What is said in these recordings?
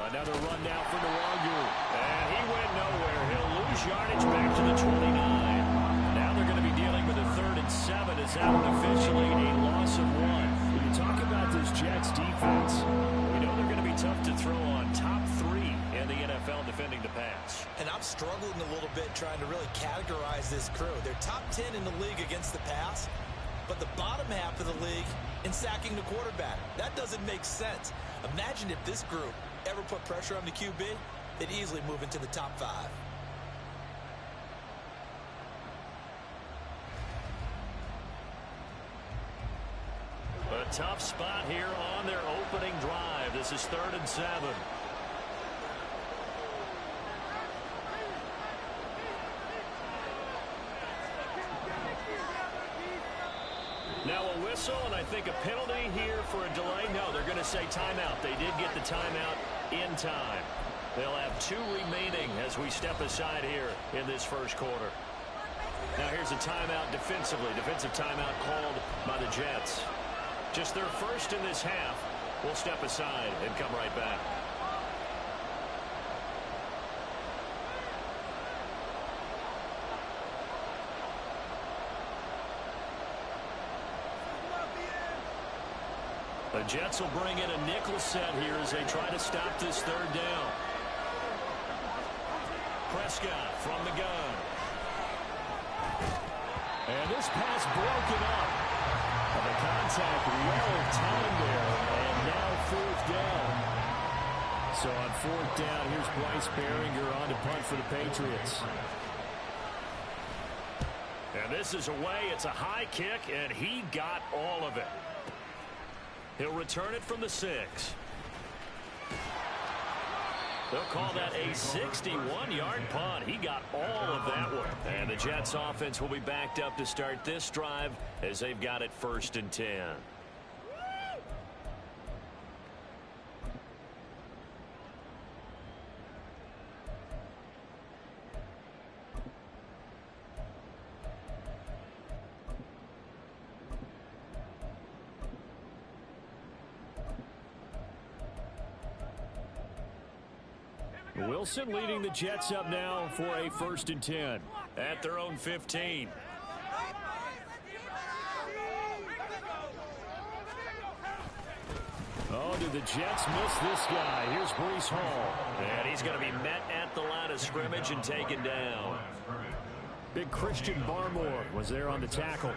Another run now for Nwangu. And he went nowhere. He'll lose yardage back to the 29. Now they're going to be dealing with a 3rd and 7 as that one officially a loss of 1. When you talk about this Jets defense, we know they're going to be tough to throw on. Top 3 in the NFL defending the pass. And I'm struggling a little bit trying to really categorize this crew. They're top 10 in the league against the pass, but the bottom half of the league in sacking the quarterback. That doesn't make sense. Imagine if this group ever put pressure on the QB, they'd easily move into the top 5. A tough spot here on their opening drive. This is 3rd and 7. Now a whistle, and I think a penalty here for a delay. No, they're going to say timeout. They did get the timeout in time. They'll have 2 remaining as we step aside here in this first quarter. Now here's a timeout defensively. Defensive timeout called by the Jets. Just their first in this half. We'll step aside and come right back. The Jets will bring in a nickel set here as they try to stop this 3rd down. Prescott from the gun. And this pass broken up. And the contact well timed there. And now 4th down. So on 4th down, here's Bryce Baringer on to punt for the Patriots. And this is away. It's a high kick, and he got all of it. He'll return it from the 6. They'll call that a 61-yard punt. He got all of that one. And the Jets offense will be backed up to start this drive as they've got it 1st and 10. Wilson leading the Jets up now for a 1st and 10 at their own 15. Oh, do the Jets miss this guy? Here's Breece Hall. And he's going to be met at the line of scrimmage and taken down. Big Christian Barmore was there on the tackle.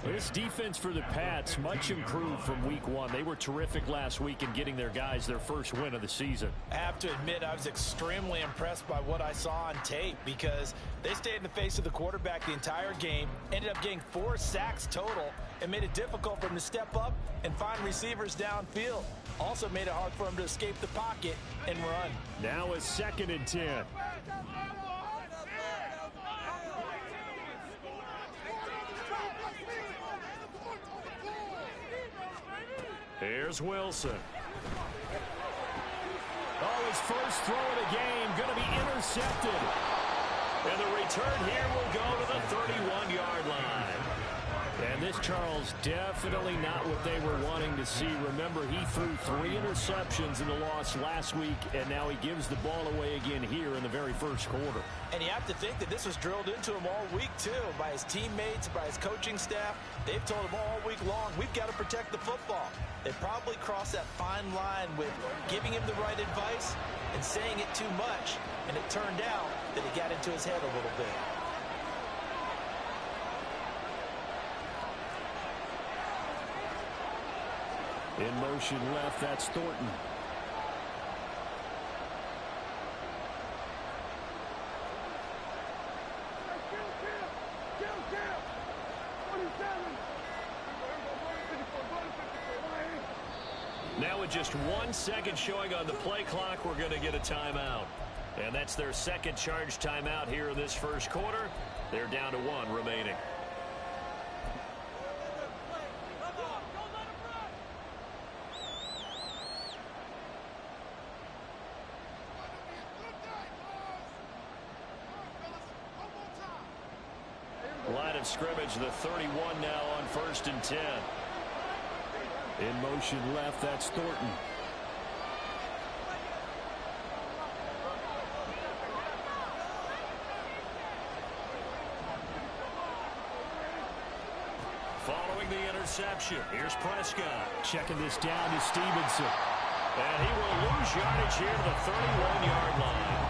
This defense for the Pats much improved from week 1. They were terrific last week in getting their guys their first win of the season. I have to admit, I was extremely impressed by what I saw on tape because they stayed in the face of the quarterback the entire game, ended up getting 4 sacks total, and made it difficult for him to step up and find receivers downfield. Also made it hard for him to escape the pocket and run. Now a 2nd and 10. Here's Wilson. Oh, his first throw of the game going to be intercepted. And the return here will go to the 31-yard line. And this, Charles, definitely not what they were wanting to see. Remember, he threw 3 interceptions in the loss last week, and now he gives the ball away again here in the very first quarter. And you have to think that this was drilled into him all week, too, by his teammates, by his coaching staff. They've told him all week long, we've got to protect the football. They probably crossed that fine line with giving him the right advice and saying it too much. And it turned out that it got into his head a little bit. In motion left, that's Thornton. Now with just 1 second showing on the play clock, we're going to get a timeout. And that's their second charge timeout here in this first quarter. They're down to 1 remaining. Line of scrimmage, the 31 now on 1st and 10. In motion left, that's Thornton. the interception. Here's Prescott. Checking this down to Stevenson. And he will lose yardage here to the 31-yard line.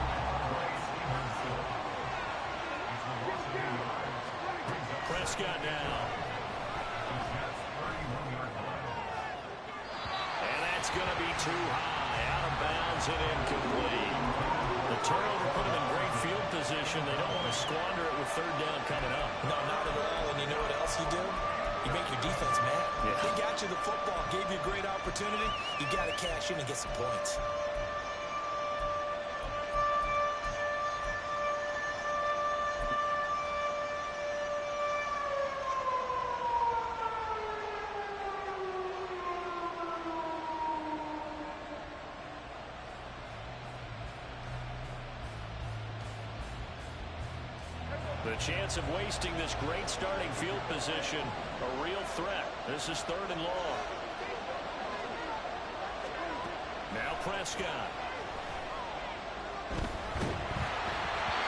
Prescott now. And that's going to be too high. Out of bounds and incomplete. The turnover put them in great field position. They don't want to squander it with third down coming up. No, not at all. And you know what else you do? You make your defense mad. Yeah. They got you the football, gave you a great opportunity. You got to cash in and get some points. The chance of wasting this great starting field position, a real threat. This is 3rd and long. Now Prescott.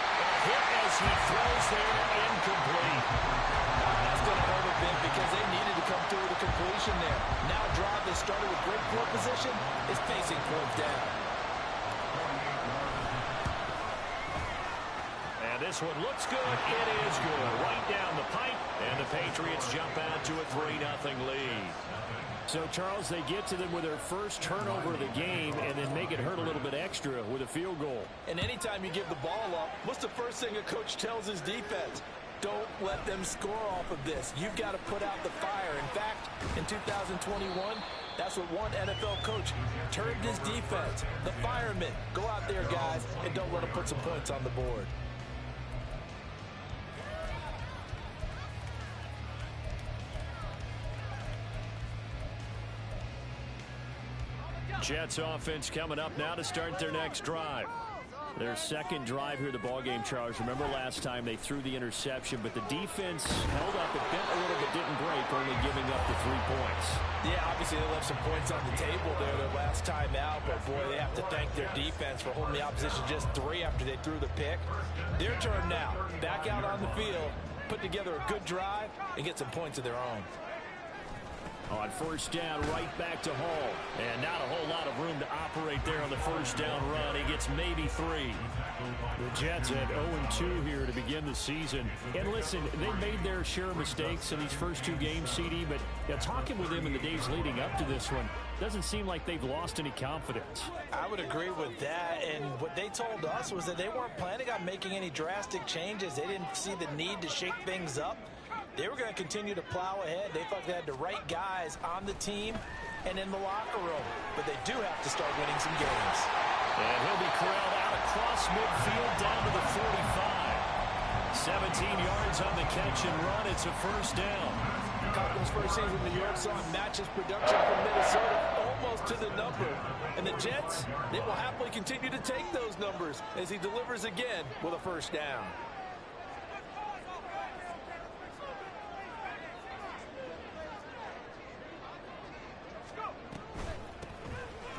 A hit as he throws there, incomplete. That's going to hurt a bit because they needed to come through with a completion there. Now a drive that started with great field position is facing fourth down. This one looks good. It is good. Right down the pipe. And the Patriots jump out to a 3-0 lead. So, Charles, they get to them with their first turnover of the game and then make it hurt a little bit extra with a field goal. And anytime you give the ball up, what's the first thing a coach tells his defense? Don't let them score off of this. You've got to put out the fire. In fact, in 2021, that's what one NFL coach termed his defense. The firemen. Go out there, guys, and don't let them put some points on the board. Jets offense coming up now to start their next drive. Their second drive here, the ballgame, Charles. Remember last time they threw the interception, but the defense held up. It bent a little bit, didn't break, only giving up the 3 points. Yeah, obviously they left some points on the table there their last time out, but boy, they have to thank their defense for holding the opposition just 3 after they threw the pick. Their turn now. Back out on the field, put together a good drive, and get some points of their own. On first down, right back to Hall. And not a whole lot of room to operate there on the first down run. He gets maybe 3. The Jets had 0-2 here to begin the season. And listen, they made their share of mistakes in these first 2 games, CD, but talking with them in the days leading up to this one, doesn't seem like they've lost any confidence. I would agree with that, and what they told us was that they weren't planning on making any drastic changes. They didn't see the need to shake things up. They were going to continue to plow ahead. They thought they had the right guys on the team and in the locker room. But they do have to start winning some games. And he'll be corralled out across midfield down to the 45. 17 yards on the catch and run. It's a first down. Cochran's first season in New York saw him match his production from Minnesota almost to the number. And the Jets, they will happily continue to take those numbers as he delivers again with a first down.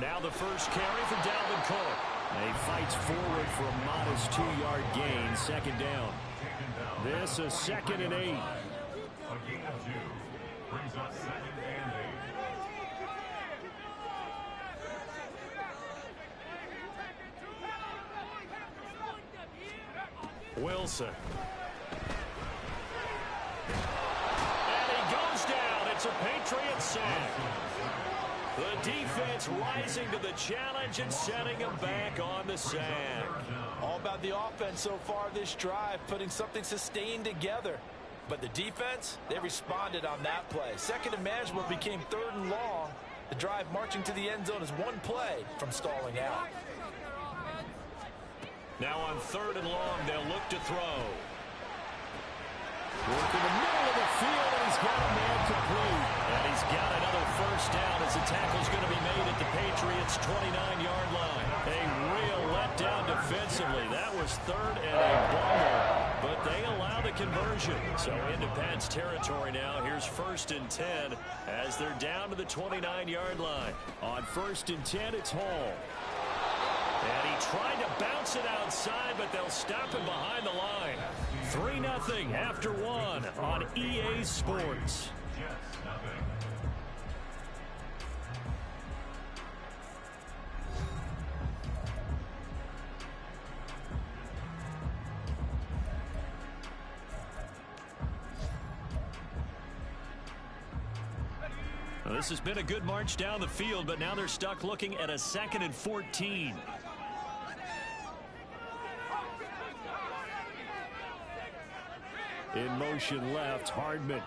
Now the first carry for Dalvin Cook. He fights forward for a modest 2-yard gain, second down. This is 2nd and 8. A gain of 2 brings us 2nd and 8. Wilson. And he goes down. It's a Patriot sack. The defense rising to the challenge and setting him back on the sack. All about the offense so far this drive, putting something sustained together. But the defense, they responded on that play. Second and management became 3rd and long. The drive marching to the end zone is 1 play from stalling out. Now on 3rd and long, they'll look to throw. Work in the middle of the field, and he's got a man complete. And he's got another first down as the tackle's going to be made at the Patriots' 29-yard line. A real letdown defensively. That was 3rd and a blunder, but they allow the conversion. So into Pats territory now. Here's 1st and 10 as they're down to the 29-yard line. On 1st and 10, it's Hall. And he tried to bounce it outside, but they'll stop him behind the line. 3-0 after 1 on EA Sports. Jets, nothing. Well, this has been a good march down the field, but now they're stuck looking at a 2nd and 14. In motion left, Hardman.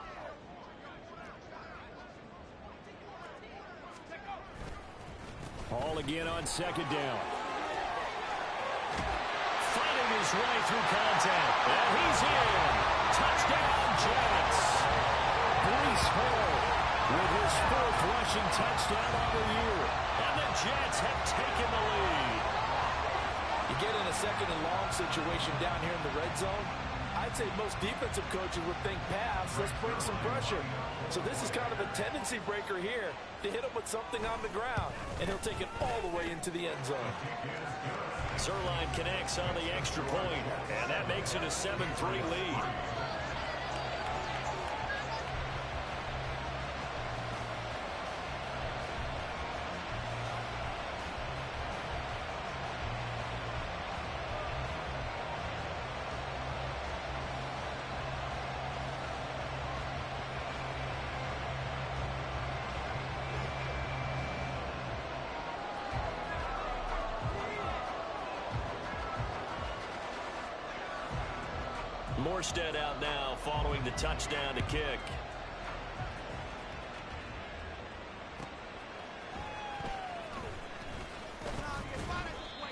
Hall again on 2nd down. Fighting his way through contact. And he's in. Touchdown, Jets. Breece Hall with his 4th rushing touchdown of the year. And the Jets have taken the lead. You get in a 2nd and long situation down here in the red zone. I'd say most defensive coaches would think pass, let's bring some pressure. So this is kind of a tendency breaker here to hit him with something on the ground, and he'll take it all the way into the end zone. Zuerlein connects on the extra point, and that makes it a 7-3 lead. Morstead out now following the touchdown to kick.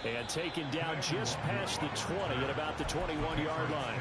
And taken down just past the 20 at about the 21-yard line.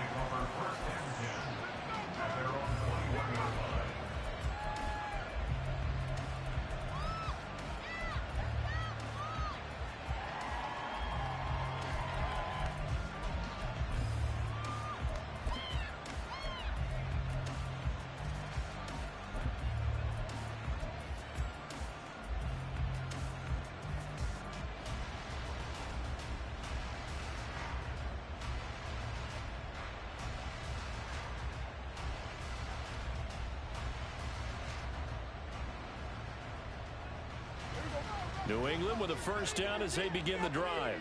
New England with a 1st down as they begin the drive.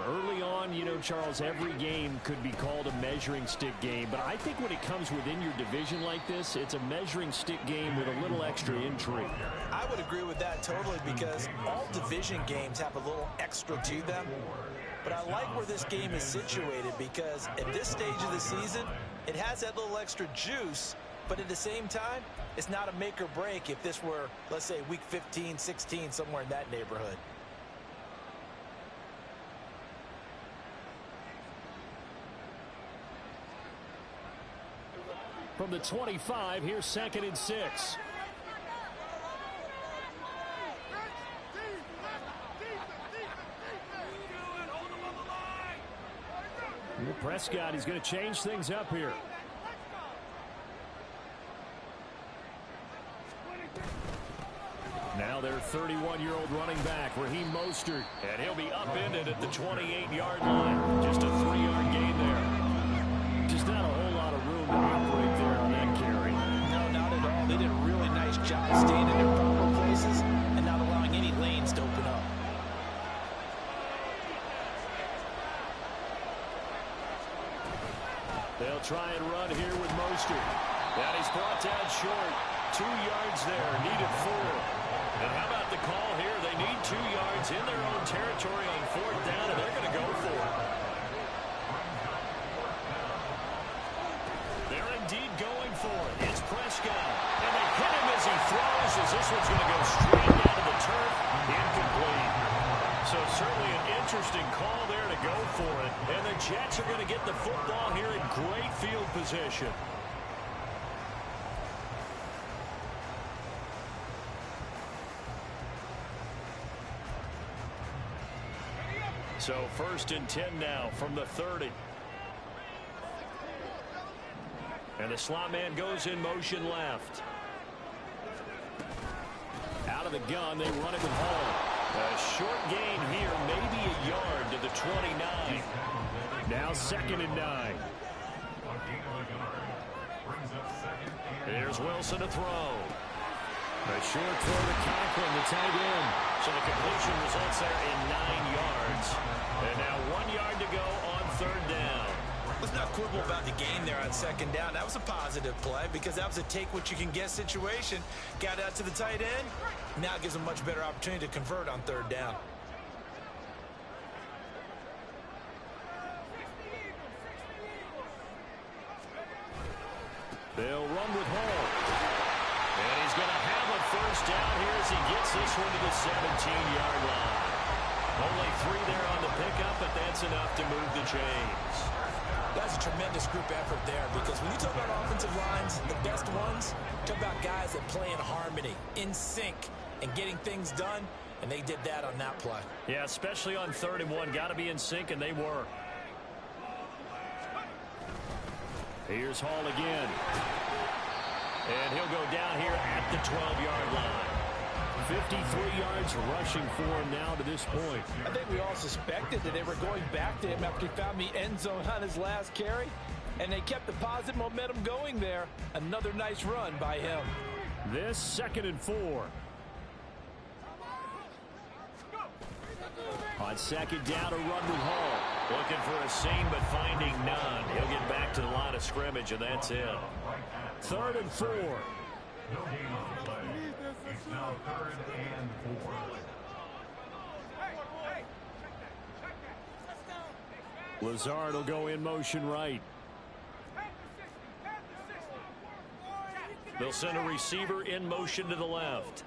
Early on, you know, Charles, every game could be called a measuring stick game. But I think when it comes within your division like this, it's a measuring stick game with a little extra intrigue. I would agree with that totally, because all division games have a little extra to them. But I like where this game is situated, because at this stage of the season, it has that little extra juice. But at the same time, it's not a make or break if this were, let's say, week 15, 16, somewhere in that neighborhood. From the 25, here's 2nd and 6. Prescott is going to change things up here. Now their 31-year-old running back, Raheem Mostert, and he'll be upended at the 28-yard line. Just a 3-yard gain there. Just not a whole lot of room to operate there on that carry. No, not at all. They did a really nice job staying in their proper places and not allowing any lanes to open up. They'll try and run here with Mostert. And he's brought down short. 2 yards there, needed 4. And how about the call here? They need 2 yards in their own territory on 4th down, and they're going to go for it. They're indeed going for it. It's Prescott. And they hit him as he throws, as this one's going to go straight down to the turf. Incomplete. So certainly an interesting call there to go for it. And the Jets are going to get the football here in great field position. So 1st and 10 now from the 30. And the slot man goes in motion left. Out of the gun, they run it with Hall. A short gain here, maybe a yard to the 29. Now 2nd and 9. brings up second and Here's Wilson to throw. A short throw to Conklin, the tight end. So the completion results there in 9 yards. And now 1 yard to go on third down. Let's not quibble about the gain there on second down. That was a positive play because that was a take-what-you-can-get situation. Got out to the tight end. Now it gives them a much better opportunity to convert on third down. They'll run with Hall. And he's going to have a first down here as he gets this one to the 17-yard line. Only 3 there on the pickup, but that's enough to move the chains. That's a tremendous group effort there because when you talk about offensive lines, the best ones, talk about guys that play in harmony, in sync, and getting things done, and they did that on that play. Yeah, especially on 3rd and 1. Got to be in sync, and they were. Here's Hall again. And he'll go down here at the 12-yard line. 53 yards rushing for him now to this point. I think we all suspected that they were going back to him after he found the end zone on his last carry, and they kept the positive momentum going there. Another nice run by him. This 2nd and 4. On 2nd down, a run with Hall. Looking for a seam, but finding none. He'll get back to the line of scrimmage, and that's it. 3rd and 4. no gain on the play. It's now 3rd and 4. Lazard will go in motion right. They'll send a receiver in motion to the left.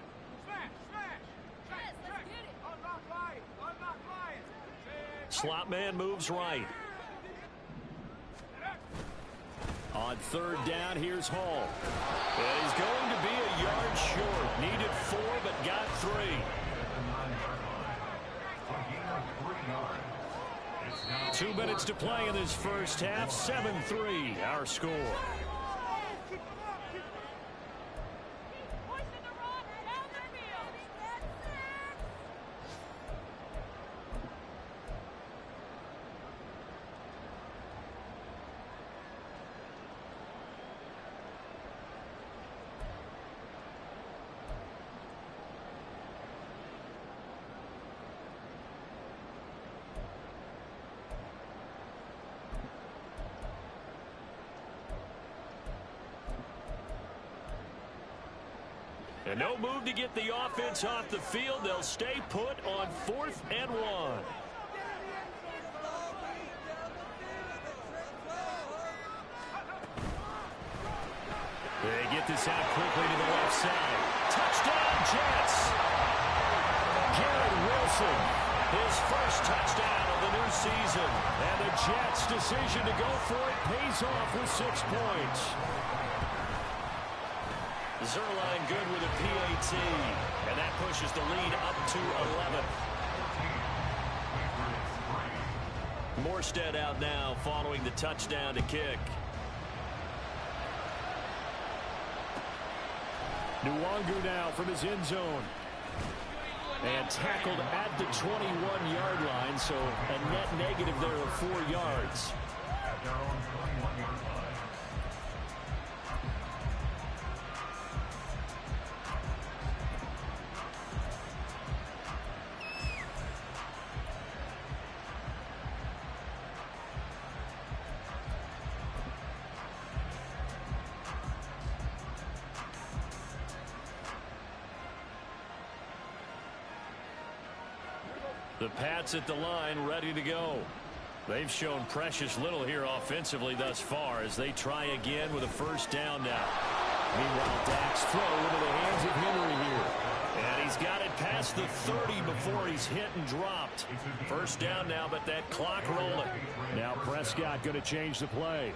Slot man moves right. On 3rd down, here's Hall. And he's going to be a yard short. Needed 4, but got 3. 2 minutes to play in this first half. 7-3, our score. And no move to get the offense off the field. They'll stay put on 4th and 1. They get this out quickly to the left side. Touchdown, Jets. Garrett Wilson, his first touchdown of the new season. And the Jets' decision to go for it pays off with 6 points. Zerline good with a PAT, and that pushes the lead up to 11. Morstead out now following the touchdown to kick. Nwangu now from his end zone. And tackled at the 21-yard line, so a net negative there of 4 yards. The Pats at the line, ready to go. They've shown precious little here offensively thus far as they try again with a first down now. Meanwhile, Dak's throw into the hands of Henry here. And he's got it past the 30 before he's hit and dropped. First down now, but that clock rolling. Now Prescott going to change the play.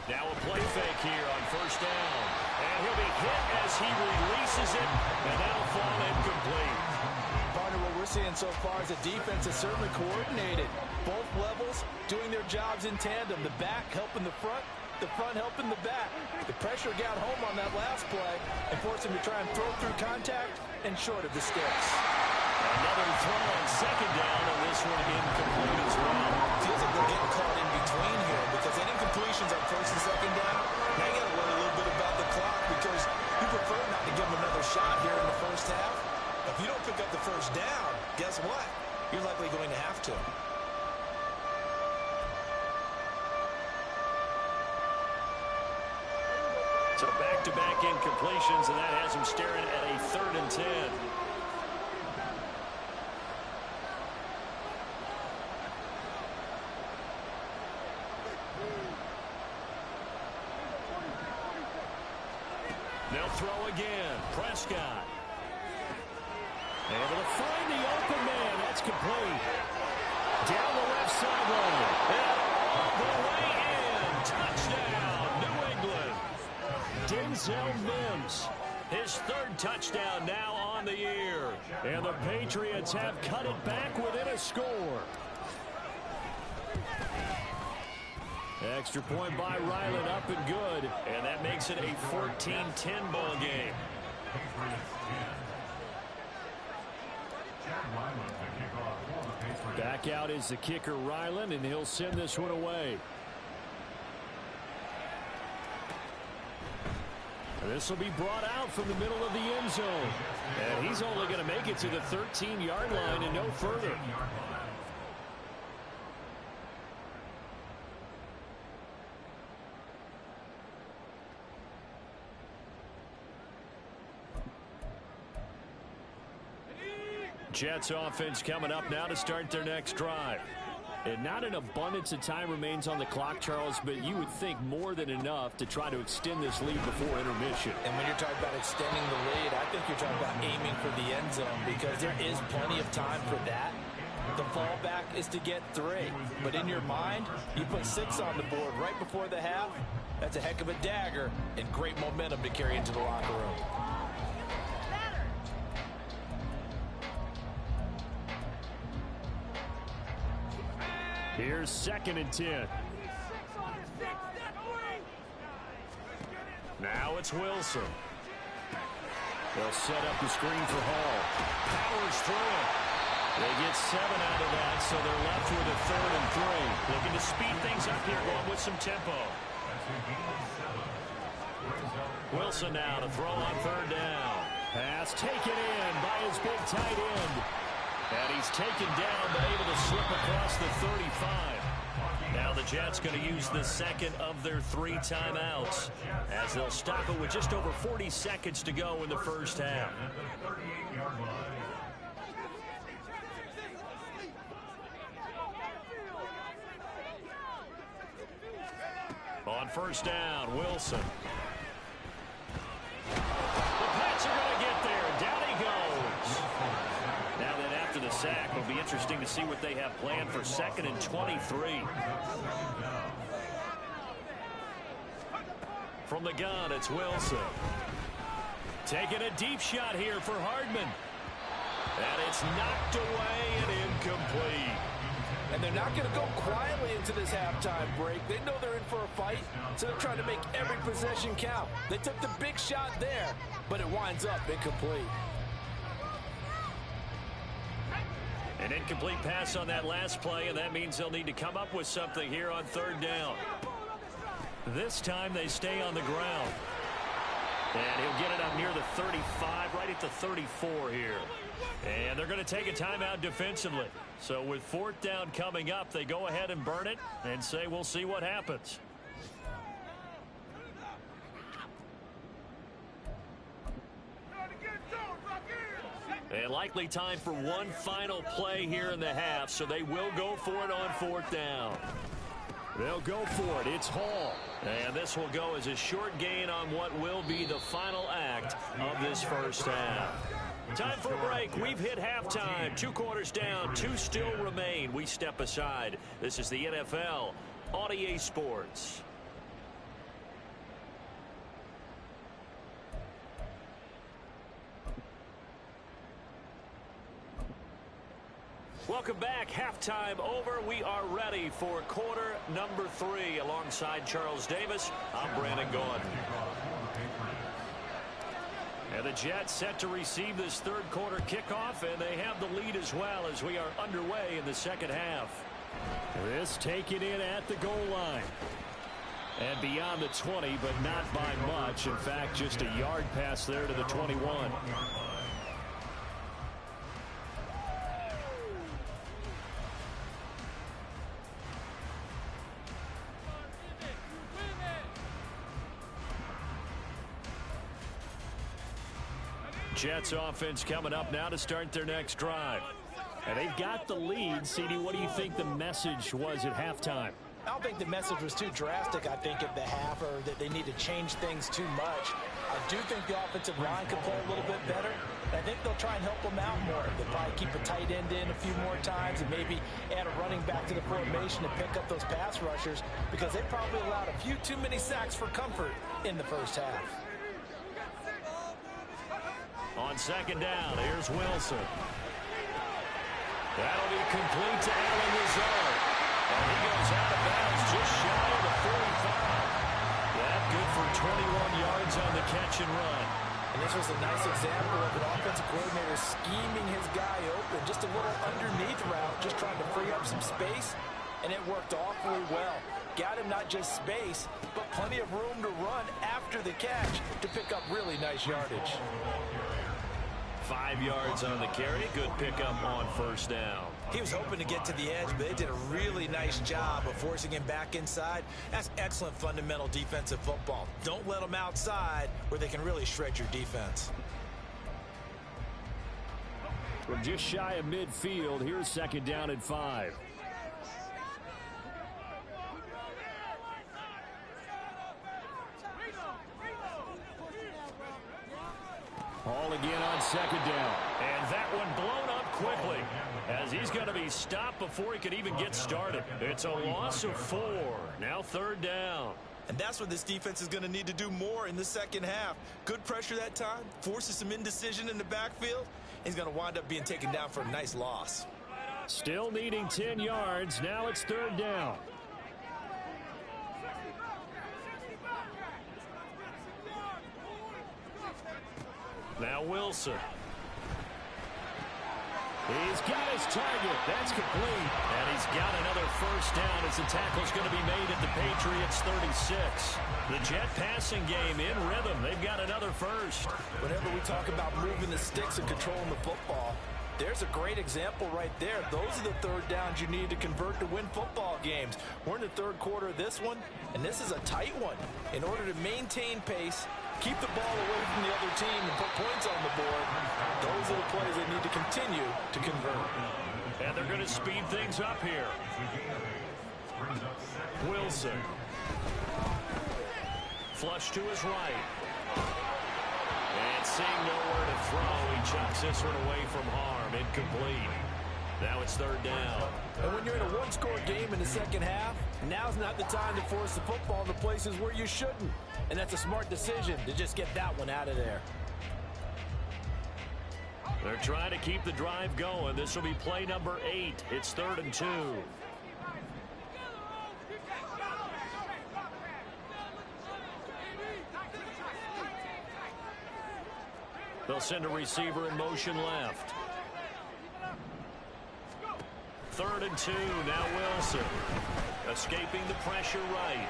Now a play fake here on first down. And he'll be hit as he releases it, and that'll fall incomplete. Partner, what we're seeing so far is the defense is certainly coordinated. Both levels doing their jobs in tandem. The back helping the front helping the back. The pressure got home on that last play and forced him to try and throw through contact and short of the sticks. Another throw on second down, and this one incomplete as well. Feels like they're getting caught in between here because any completions on first and second down, now you got to worry a little bit about the clock because you prefer not to give them another shot here in the first half. If you don't pick up the first down, guess what? You're likely going to have to. So back-to-back incompletions, and that has him staring at a 3rd and 10. They'll throw again. Prescott. Able to find the open man. That's complete. Down the left sideline. And the way in. Touchdown, New England. Denzel Mims. His 3rd touchdown now on the year. And the Patriots have cut it back within a score. Extra point by Ryland, up and good. And that makes it a 14-10 ball game. Back out is the kicker, Ryland, and he'll send this one away. This will be brought out from the middle of the end zone. And he's only going to make it to the 13-yard line and no further. Jets offense coming up now to start their next drive. And not an abundance of time remains on the clock, Charles, but you would think more than enough to try to extend this lead before intermission. And when you're talking about extending the lead, I think you're talking about aiming for the end zone because there is plenty of time for that. The fallback is to get 3. But in your mind, you put 6 on the board right before the half. That's a heck of a dagger and great momentum to carry into the locker room. Here's 2nd and 10. Now it's Wilson. They'll set up the screen for Hall. Powers through it. They get 7 out of that, so they're left with a 3rd and 3. Looking to speed things up here, going with some tempo. Wilson now to throw on 3rd down. Pass taken in by his big tight end. And he's taken down, but able to slip across the 35. Now the Jets going to use the 2nd of their 3 timeouts as they'll stop it with just over 40 seconds to go in the first half. On 1st down, Wilson. The Pats are going to get there. Down he goes. Now then, after the sack, it'll be interesting to see what they have planned for 2nd and 23. From the gun, it's Wilson. Taking a deep shot here for Hardman. And it's knocked away and incomplete. And they're not going to go quietly into this halftime break. They know they're in for a fight, so they're trying to make every possession count. They took the big shot there, but it winds up incomplete. An incomplete pass on that last play, and that means they'll need to come up with something here on 3rd down. This time they stay on the ground. And he'll get it up near the 35, right at the 34 here. And they're going to take a timeout defensively. So with 4th down coming up, they go ahead and burn it and say we'll see what happens. And likely time for one final play here in the half, so they will go for it on 4th down. They'll go for it. It's Hall. And this will go as a short gain on what will be the final act of this first half. Time for a break. We've hit halftime. 2 quarters down. 2 still remain. We step aside. This is the NFL on EA Sports. Welcome back. Halftime over. We are ready for quarter number 3. Alongside Charles Davis, I'm Brandon Gaudin. And the Jets set to receive this 3rd quarter kickoff, and they have the lead as well as we are underway in the 2nd half. This taken in at the goal line. And beyond the 20, but not by much. In fact, just a yard pass there to the 21. Jets offense coming up now to start their next drive. And they've got the lead. CD, what do you think the message was at halftime? I don't think the message was too drastic, I think, at the half, or that they need to change things too much. I do think the offensive line could play a little bit better. I think they'll try and help them out more. They'll probably keep a tight end in a few more times and maybe add a running back to the formation to pick up those pass rushers, because they probably allowed a few too many sacks for comfort in the first half. On second down, here's Wilson. That'll be complete to Allen Lazard. And he goes out of bounds just shy of the 45. That good for 21 yards on the catch and run. And this was a nice example of an offensive coordinator scheming his guy open. Just a little underneath route, just trying to free up some space. And it worked awfully well. Got him not just space, but plenty of room to run after the catch to pick up really nice yardage. 5 yards on the carry. Good pickup on first down. He was hoping to get to the edge, but they did a really nice job of forcing him back inside. That's excellent fundamental defensive football. Don't let them outside where they can really shred your defense. We're just shy of midfield. Here's second down and 5. Hall again on second down. And that one blown up quickly, as he's going to be stopped before he could even get started. It's a loss of 4. Now third down. And that's what this defense is going to need to do more in the second half. Good pressure that time, forces some indecision in the backfield. He's going to wind up being taken down for a nice loss. Still needing 10 yards. Now it's third down. Now Wilson. He's got his target. That's complete. And he's got another first down as the tackle's going to be made at the Patriots 36. The Jet passing game in rhythm. They've got another first. Whenever we talk about moving the sticks and controlling the football, there's a great example right there. Those are the third downs you need to convert to win football games. We're in the third quarter of this one, and this is a tight one. In order to maintain pace, keep the ball away from the other team, and put points on the board, those are the plays they need to continue to convert. And they're going to speed things up here. Wilson. Flush to his right. And seeing nowhere to throw, he chucks this one away from harm. Incomplete. Now it's third down. And when you're in a one-score game in the second half, now's not the time to force the football in the places where you shouldn't. And that's a smart decision to just get that one out of there. They're trying to keep the drive going. This will be play number 8. It's 3rd and 2. They'll send a receiver in motion left. 3rd and 2. Now Wilson. Escaping the pressure right.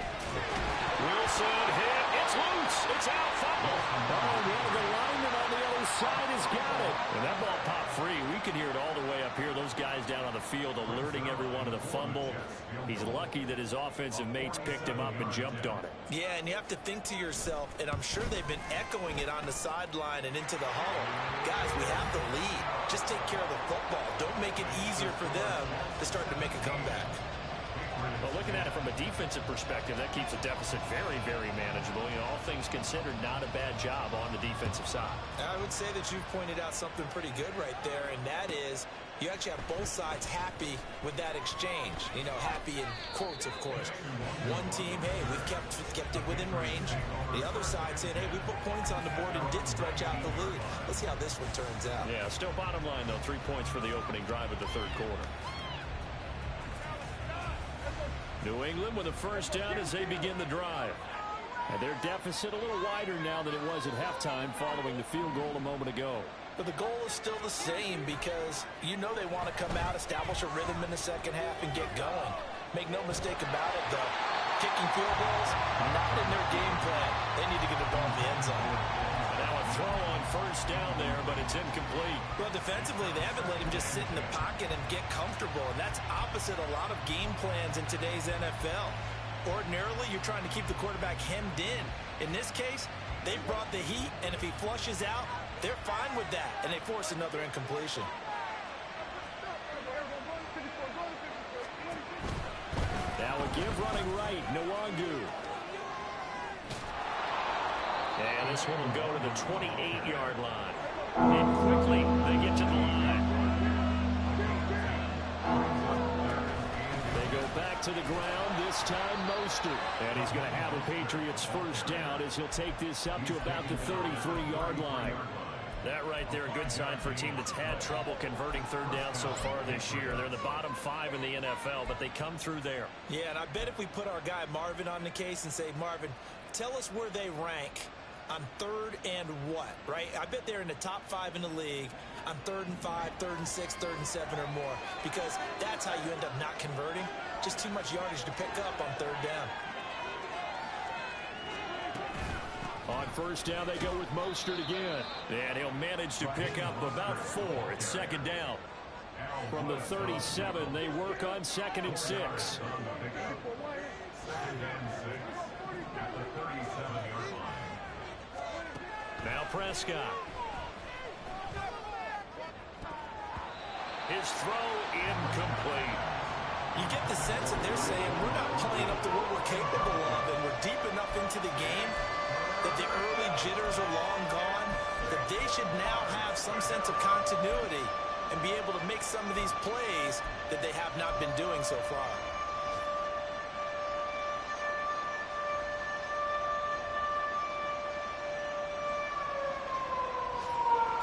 Wilson hit. It's loose. It's out. Fumble. Oh, well, the lineman on the other side has got it. And that ball popped free. We can hear it all the way up here. Those guys down on the field alerting everyone to the fumble. He's lucky that his offensive mates picked him up and jumped on it. Yeah, and you have to think to yourself, and I'm sure they've been echoing it on the sideline and into the huddle. Guys, we have the lead. Just take care of the football. Don't make it easier for them to start to make a comeback. But looking at it from a defensive perspective, that keeps the deficit very, very manageable. You know, all things considered, not a bad job on the defensive side. I would say that you've pointed out something pretty good right there, and that is you actually have both sides happy with that exchange. You know, happy in quotes, of course. One team, hey, we've kept it within range. The other side saying, hey, we put points on the board and did stretch out the lead. Let's see how this one turns out. Yeah, still bottom line, though, 3 points for the opening drive of the third quarter. New England with a first down as they begin the drive. And their deficit a little wider now than it was at halftime following the field goal a moment ago. But the goal is still the same because you know they want to come out, establish a rhythm in the second half, and get going. Make no mistake about it, though. Kicking field goals, not in their game plan. They need to get the ball in the end zone. Now a throw on first down there, but it's incomplete. Well, defensively, they haven't let him just sit in the pocket and get comfortable, and that's opposite a lot of game plans in today's NFL. Ordinarily, you're trying to keep the quarterback hemmed in. In this case, they brought the heat, and if he flushes out, they're fine with that, and they force another incompletion. Now a give running right, Nwangu. And this one will go to the 28-yard line. And quickly, they get to the line. They go back to the ground, this time Mostert. And he's going to have a Patriots first down as he'll take this up to about the 33-yard line. That right there, a good sign for a team that's had trouble converting third down so far this year. They're the bottom 5 in the NFL, but they come through there. Yeah, and I bet if we put our guy Marvin on the case and say, Marvin, tell us where they rank on third and what, right? I bet they're in the top 5 in the league on 3rd and 5, 3rd and 6, 3rd and 7 or more, because that's how you end up not converting. Just too much yardage to pick up on third down. On first down, they go with Mostert again. And he'll manage to pick up about 4. It's second down. From the 37, they work on 2nd and 6. Second and 6 at the 37-yard line. Now Prescott. His throw incomplete. You get the sense that they're saying we're not playing up to what we're capable of, and we're deep enough into the game that the early jitters are long gone, that they should now have some sense of continuity and be able to make some of these plays that they have not been doing so far.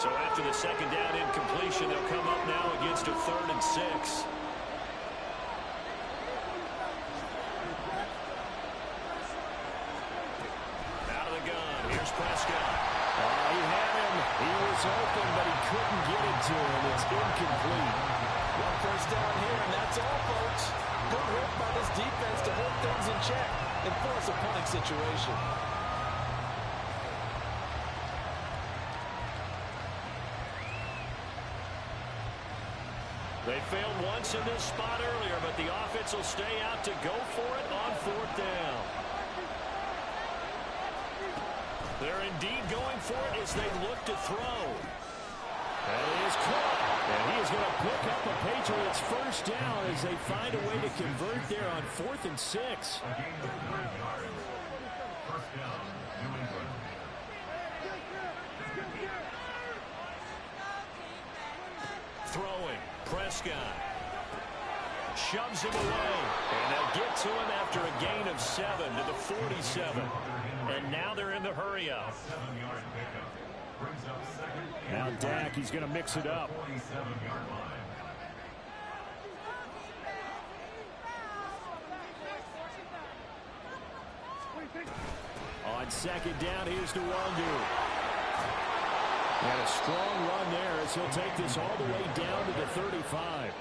So after the second down incompletion, they'll come up now against a 3rd and 6. Prescott. He had him. He was open, but he couldn't get it to him. It's incomplete. One first down here, and that's all, folks. Good work by this defense to hold things in check and force a punting situation. They failed once in this spot earlier, but the offense will stay out to go for it on 4th down. They're indeed going for it as they look to throw. And it is caught. And he is going to pick up a Patriots first down as they find a way to convert there on 4th and 6. A gain of 3 yards. First down, New England. Throwing. Prescott. Shoves him away. And they'll get to him after a gain of 7 to the 47. And now they're in the hurry up. 7-yard pickup. Brings up second. Now Dak, he's going to mix it up. 47-yard line. On second down, here's Nwangu. And a strong run there as he'll take this all the way down to the 35.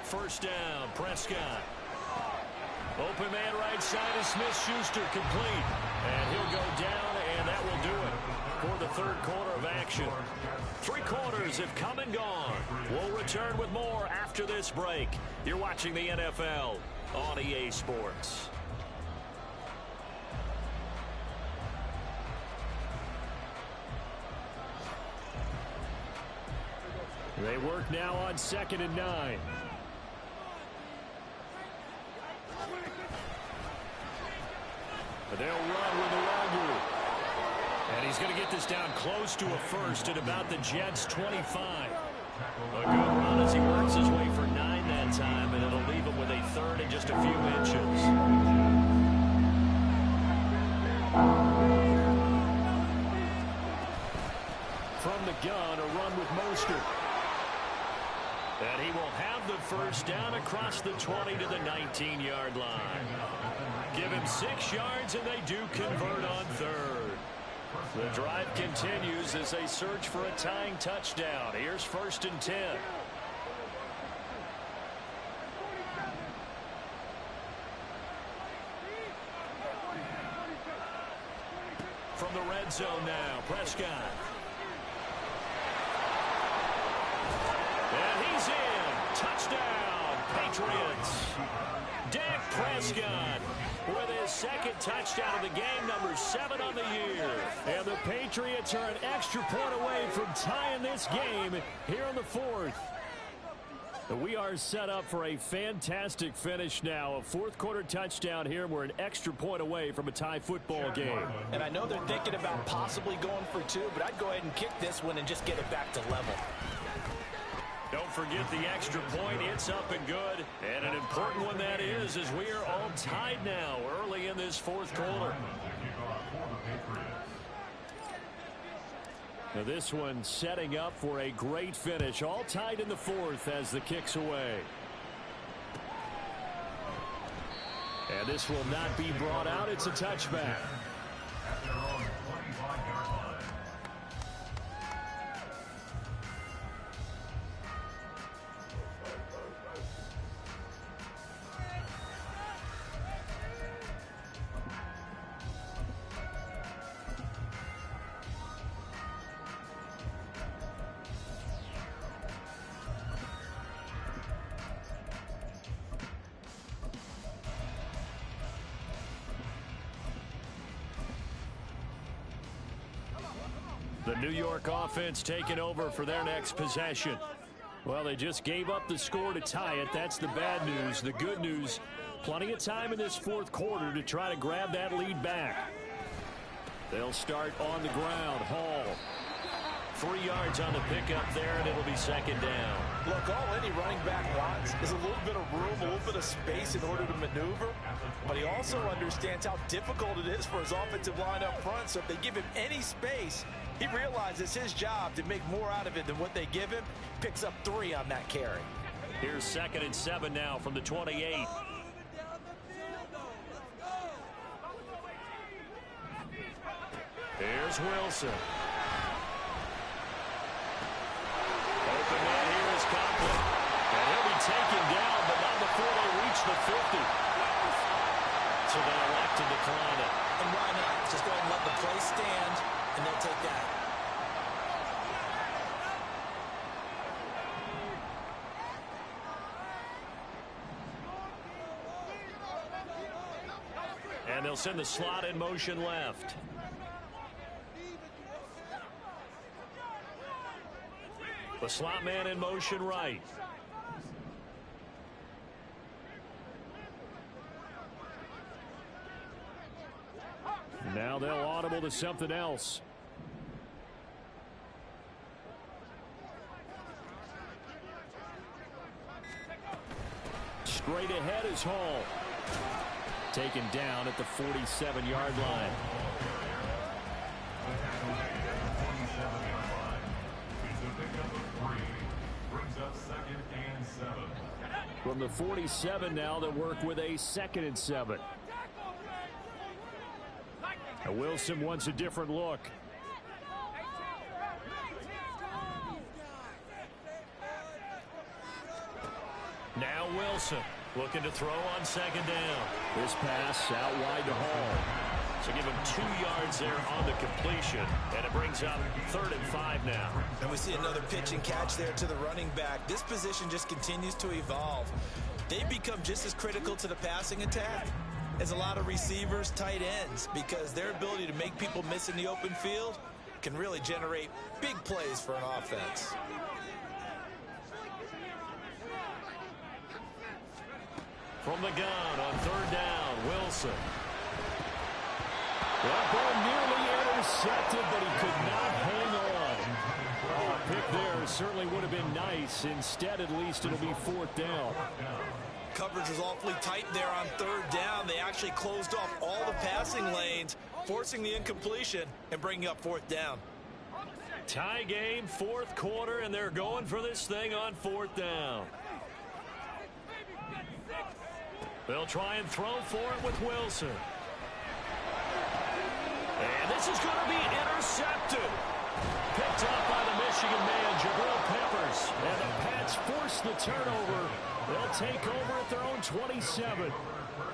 First down, Prescott. Open man right side is Smith-Schuster, complete. And he'll go down, and that will do it for the third quarter of action. 3 quarters have come and gone. We'll return with more after this break. You're watching the NFL on EA Sports. They work now on 2nd and 9. They'll run with Nwangu. And he's going to get this down close to a first at about the Jets' 25. A good run as he works his way for 9 that time, and it'll leave him with a 3rd and just a few inches. From the gun, a run with Mostert. And he will have the first down across the 20 to the 19-yard line. Give him 6 yards, and they do convert on third. The drive continues as they search for a tying touchdown. Here's 1st and 10. From the red zone now, Prescott. And he's in. Touchdown, Patriots. Dak Prescott with his 2nd touchdown of the game, number 7 on the year. And the Patriots are an extra point away from tying this game here in the 4th. We are set up for a fantastic finish now. A 4th quarter touchdown here. We're an extra point away from a tie football game. And I know they're thinking about possibly going for 2, but I'd go ahead and kick this one and just get it back to level. Don't forget the extra point. It's up and good. And an important one that is, as we are all tied now early in this 4th quarter. Now this one setting up for a great finish. All tied in the 4th as the kick's away. And this will not be brought out. It's a touchback. The New York offense taking over for their next possession. Well, they just gave up the score to tie it. That's the bad news. The good news, plenty of time in this 4th quarter to try to grab that lead back. They'll start on the ground. Hall. 3 yards on the pickup there, and it'll be 2nd down. Look, all any running back wants is a little bit of room, a little bit of space in order to maneuver. But he also understands how difficult it is for his offensive line up front. So if they give him any space, he realizes his job to make more out of it than what they give him. Picks up 3 on that carry. Here's 2nd and 7 now from the 28. Here's Wilson. Open man here is Conklin. And he'll be taken down, but not before they reach the 50. So they elect to decline it. And why not? Just go ahead and let the play stand, and they'll take that. And they'll send the slot in motion left. The slot man in motion right. Now they'll audible to something else. Straight ahead is Hall. Taken down at the 47-yard line. From the 47 now, they'll work with a 2nd and 7. And Wilson wants a different look. Now Wilson looking to throw on 2nd down. This pass out wide to Hall. So give him 2 yards there on the completion. And it brings up 3rd and 5 now. And we see another pitch and catch there to the running back. This position just continues to evolve. They become just as critical to the passing attack as a lot of receivers, tight ends, because their ability to make people miss in the open field can really generate big plays for an offense. From the gun on 3rd down, Wilson. That ball nearly intercepted, but he could not hang on. Oh, a pick there certainly would have been nice. Instead, at least it'll be 4th down. Coverage was awfully tight there on 3rd down. They actually closed off all the passing lanes, forcing the incompletion and bringing up 4th down. Tie game, fourth quarter, and they're going for this thing on fourth down. They'll try and throw for it with Wilson. And this is going to be intercepted. Picked up by the Michigan man, Jabril Peppers. And the Pats force the turnover. They'll take over at their own 27.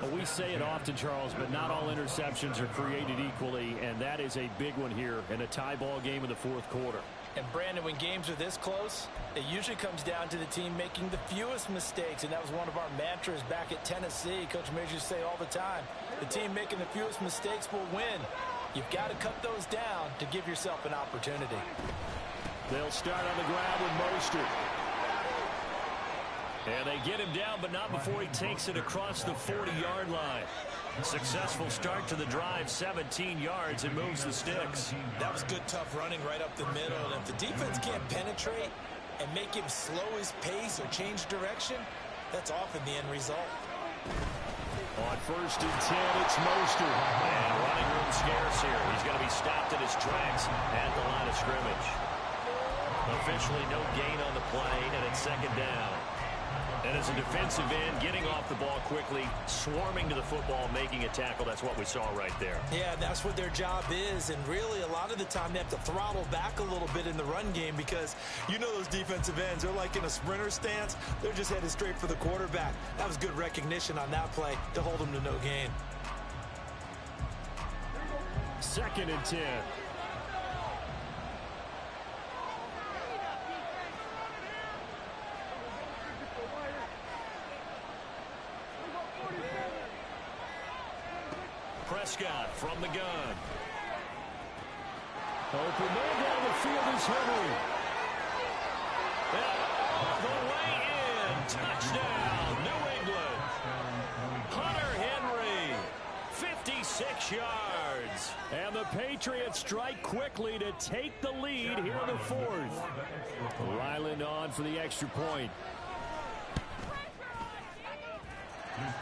Well, we say it often, Charles, but not all interceptions are created equally, and that is a big one here in a tie ball game in the fourth quarter. And, Brandon, when games are this close, it usually comes down to the team making the fewest mistakes, and that was one of our mantras back at Tennessee. Coach Majors used to say all the time, the team making the fewest mistakes will win. You've got to cut those down to give yourself an opportunity. They'll start on the ground with Mostert. And they get him down, but not before he takes it across the 40-yard line. Successful start to the drive, 17 yards, and moves the sticks. That was good, tough running right up the middle. And if the defense can't penetrate and make him slow his pace or change direction, that's often the end result. On 1st and 10, it's Mostert. And running room scarce here. He's going to be stopped in his tracks at the line of scrimmage. Officially no gain on the play, and it's second down. And as a defensive end, getting off the ball quickly, swarming to the football, making a tackle, that's what we saw right there. Yeah, and that's what their job is. And really, a lot of the time, they have to throttle back a little bit in the run game because you know those defensive ends, they're like in a sprinter stance. They're just headed straight for the quarterback. That was good recognition on that play to hold them to no gain. 2nd and 10. Prescott from the gun. Open man down the field is Henry. The way in. Touchdown, New England. Hunter Henry, 56 yards. And the Patriots strike quickly to take the lead here in the 4th. Ryland on for the extra point.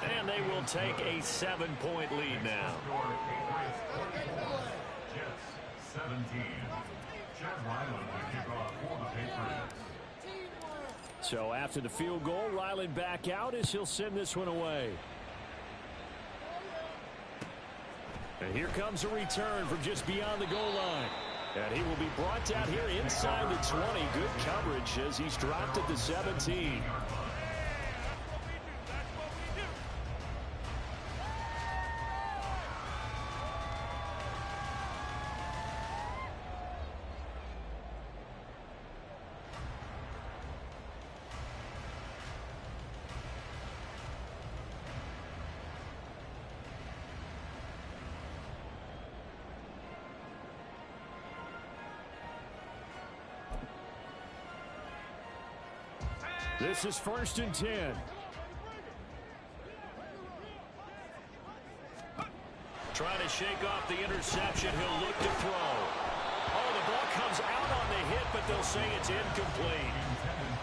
And they will take a 7-point lead now. Jets 17. Chad Ryland will kick off for the Patriots. So after the field goal, Ryland back out as he'll send this one away. And here comes a return from just beyond the goal line. And he will be brought down here inside the 20. Good coverage as he's dropped at the 17. This is 1st and 10. Trying to shake off the interception. He'll look to throw. Oh, the ball comes out on the hit, but they'll say it's incomplete.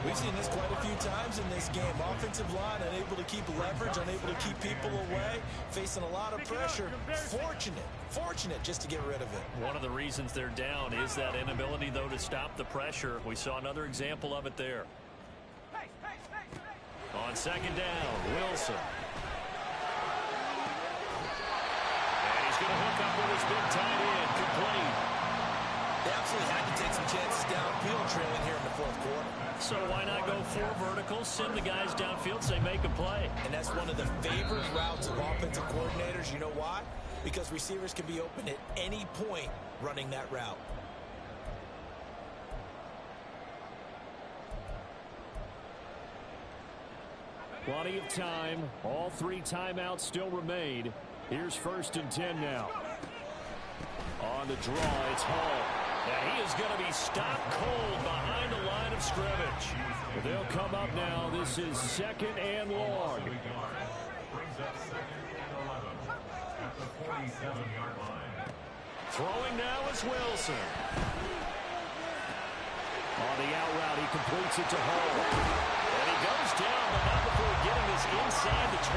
We've seen this quite a few times in this game. Offensive line unable to keep leverage, unable to keep people away, facing a lot of pressure. Fortunate just to get rid of it. One of the reasons they're down is that inability, though, to stop the pressure. We saw another example of it there. On 2nd down, Wilson. And he's going to hook up with his big tight end, complete. They absolutely had to take some chances downfield trailing here in the 4th quarter. So why not go 4 verticals, send the guys downfield, say make a play. And that's one of the favorite routes of offensive coordinators. You know why? Because receivers can be open at any point running that route. Plenty of time. All 3 timeouts still remain. Here's 1st and 10 now. On the draw, it's Hall. And he is going to be stopped cold behind the line of scrimmage. They'll come up now. This is 2nd and long. Brings up 2nd and 11 at the 47-yard line. Throwing now is Wilson. On the out route, he completes it to Hall. And he goes down, but not before getting this inside the 25.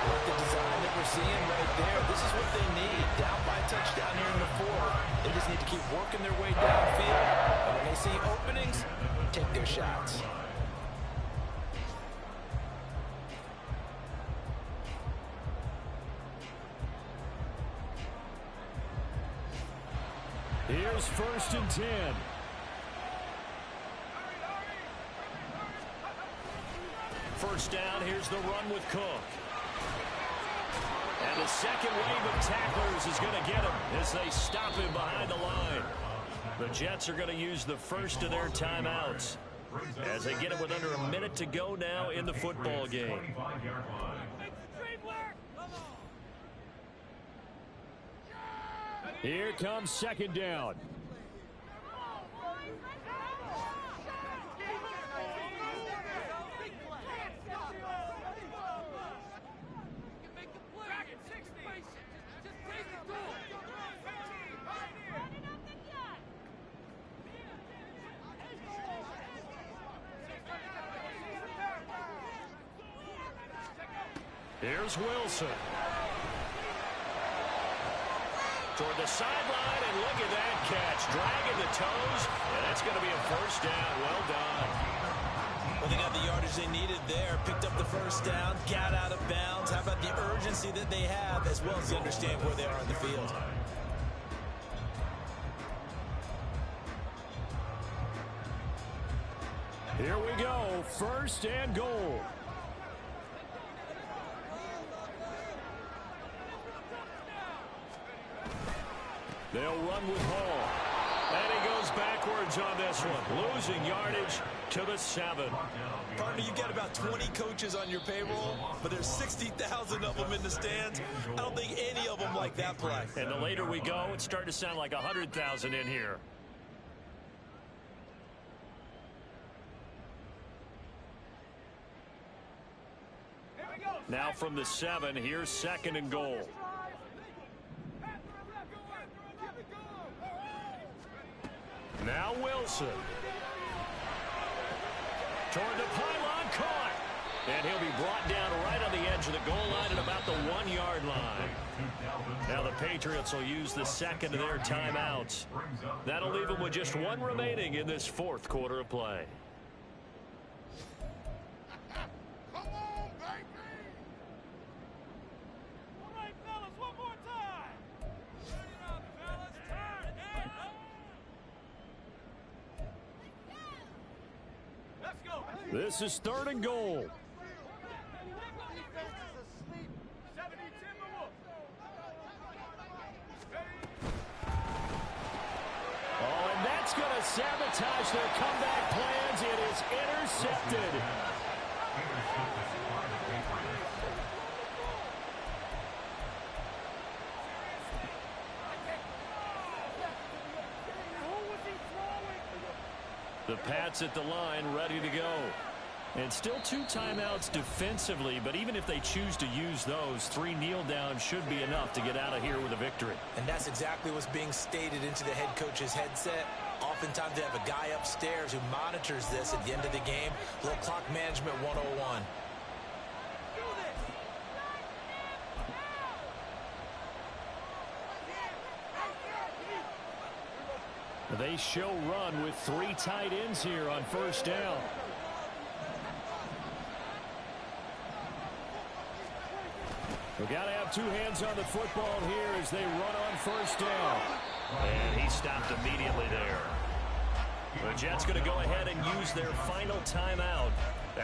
Like the design that we're seeing right there, this is what they need. Down by a touchdown here in the fourth. They just need to keep working their way downfield. And when they see openings, take their shots. Here's 1st and 10. First down, here's the run with Cook. And the second wave of tacklers is going to get him as they stop him behind the line. The Jets are going to use the first of their timeouts as they get it with under a minute to go now in the football game. Here comes 2nd down. Here's Wilson. Toward the sideline, and look at that catch. Dragging the toes, and that's going to be a first down. Well done. Well, they got the yardage they needed there. Picked up the first down, got out of bounds. How about the urgency that they have, as well as they understand where they are in the field? Here we go. 1st and goal. They'll run with Hall. And he goes backwards on this one. Losing yardage to the 7. Partner, you got about 20 coaches on your payroll, but there's 60,000 of them in the stands. I don't think any of them like that play. And the later we go, it's starting to sound like 100,000 in here. Now from the 7, here's 2nd and goal. Now Wilson. Toward the pylon, caught. And he'll be brought down right on the edge of the goal line at about the 1-yard line. Now the Patriots will use the second of their timeouts. That'll leave them with just one remaining in this 4th quarter of play. This is 3rd and goal. Oh, and that's going to sabotage their comeback plans. It is intercepted. The Pats at the line, ready to go. And still 2 timeouts defensively, but even if they choose to use those, 3 kneel downs should be enough to get out of here with a victory. And that's exactly what's being stated into the head coach's headset. Oftentimes they have a guy upstairs who monitors this at the end of the game. A little clock management 101. They show run with 3 tight ends here on 1st down. We've got to have 2 hands on the football here as they run on 1st down. And he stopped immediately there. The Jets going to go ahead and use their final timeout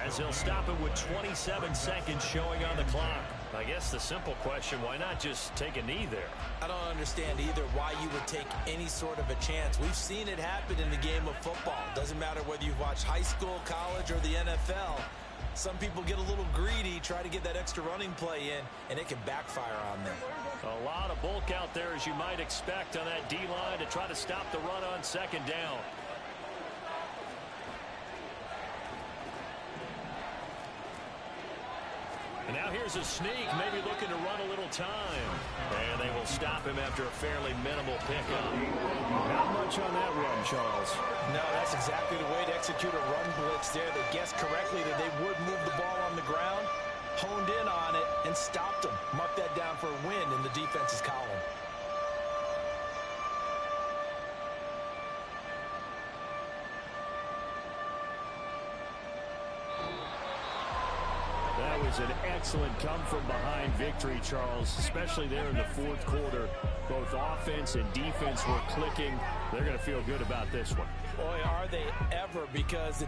as they'll stop it with 27 seconds showing on the clock. I guess the simple question, why not just take a knee there? I don't understand either why you would take any sort of a chance. We've seen it happen in the game of football. Doesn't matter whether you've watched high school, college, or the NFL. Some people get a little greedy, try to get that extra running play in, and it can backfire on them. A lot of bulk out there, as you might expect, on that D-line to try to stop the run on 2nd down. And now here's a sneak, maybe looking to run a little time. And they will stop him after a fairly minimal pickup. Not much on that run, Charles. No, that's exactly the way to execute a run blitz there. They guessed correctly that they would move the ball on the ground, honed in on it, and stopped That was an excellent come-from-behind victory, Charles, especially there in the fourth quarter. Both offense and defense were clicking. They're going to feel good about this one. Boy, are they ever, because the